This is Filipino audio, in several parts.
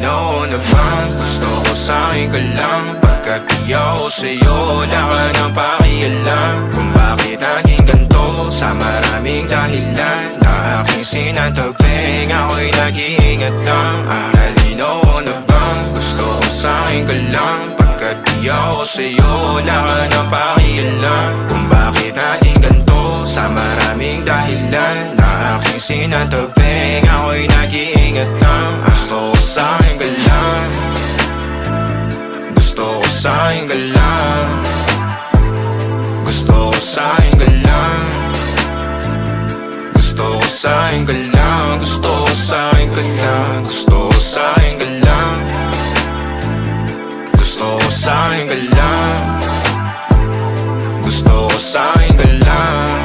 Nalinaw na bang gusto ko sa'kin ka lang? Pagkat di ako sa'yo, wala ka nang pakialam kung bakit naging ganito sa maraming dahilan na aking sinatagping, ako'y nag-iingat lang. Nalinaw na bang gusto ko sa'kin ka lang? Pagkat di ako sa'yo, wala ka nang pakialam kung bakit naging ganito sa maraming dahilan na aking sinatagping, ako'y nag-iingat lang. Gusto ko sa'kin ka lang, gusto ko sa'kin ka lang, gusto ko sa'kin ka lang, gusto ko sa'kin ka lang, gusto ko sa'kin ka lang, gusto ko sa'kin ka lang, gusto ko sa'kin ka lang, gusto ko sa'kin ka lang,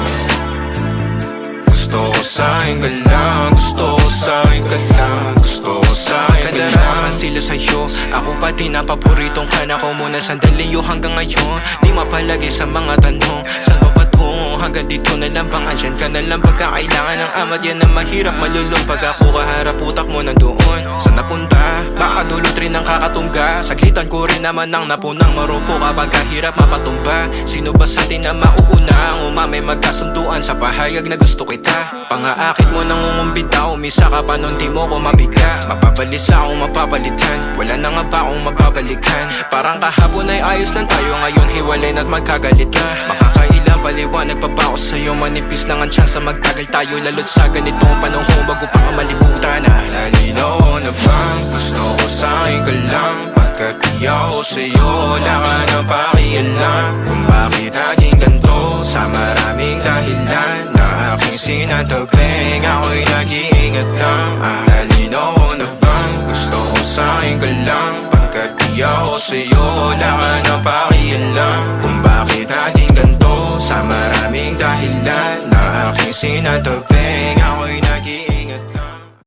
gusto ko sa'kin ka lang, gusto ko sa'kin ka lang, gusto ko sa'kin ka lang. Sila sa'yo, ako pa din na paboritong ka na ko muna sandali yo hanggang ngayon. Di mapalagi sa mga tanong, saan ba patungo? Hanggang dito na lang bang andyan ka na lang pagkakailangan ng amat? Yan ang mahirap malulong pag ako kaharap utak mo nandoon. Saan napunta? Baka dulot rin ang kakatungga. Saglitan ko rin naman ang napunang marupo kapag kahirap mapatumba. Sino ba sa atin na mauuna ang umamay magkasunduan sa pahayag na gusto kita? Pangaakit mo nang umumbita, umisa ka pa nun di mo ko mabiga. Mapabalisa akong mapapalitan, wala na nga ba akong mapabalikan? Parang kahapon ay ayos lang tayo, ngayon hiwalay na't magkagalit na. Makakailang paliwanag pa ba ako sa'yo? Manipis lang ang tsansa magtagal tayo, lalo't sa ganitong panahon bago pa ka malibutan na. Nalinaw na bang gusto ko sa'kin ka lang? Pagkat di ako sa'yo, wala ka nang pakialam kung bakit naging ganito sa maraming dahilan na aking sinatagping, ako'y nag-iingat lang. Nalinaw na bang gusto ko sa'kin ka lang? Pagkat di ako sa'yo, wala ka nang pakialam kung bakit naging ganito sa maraming dahilan na aking sinatagping.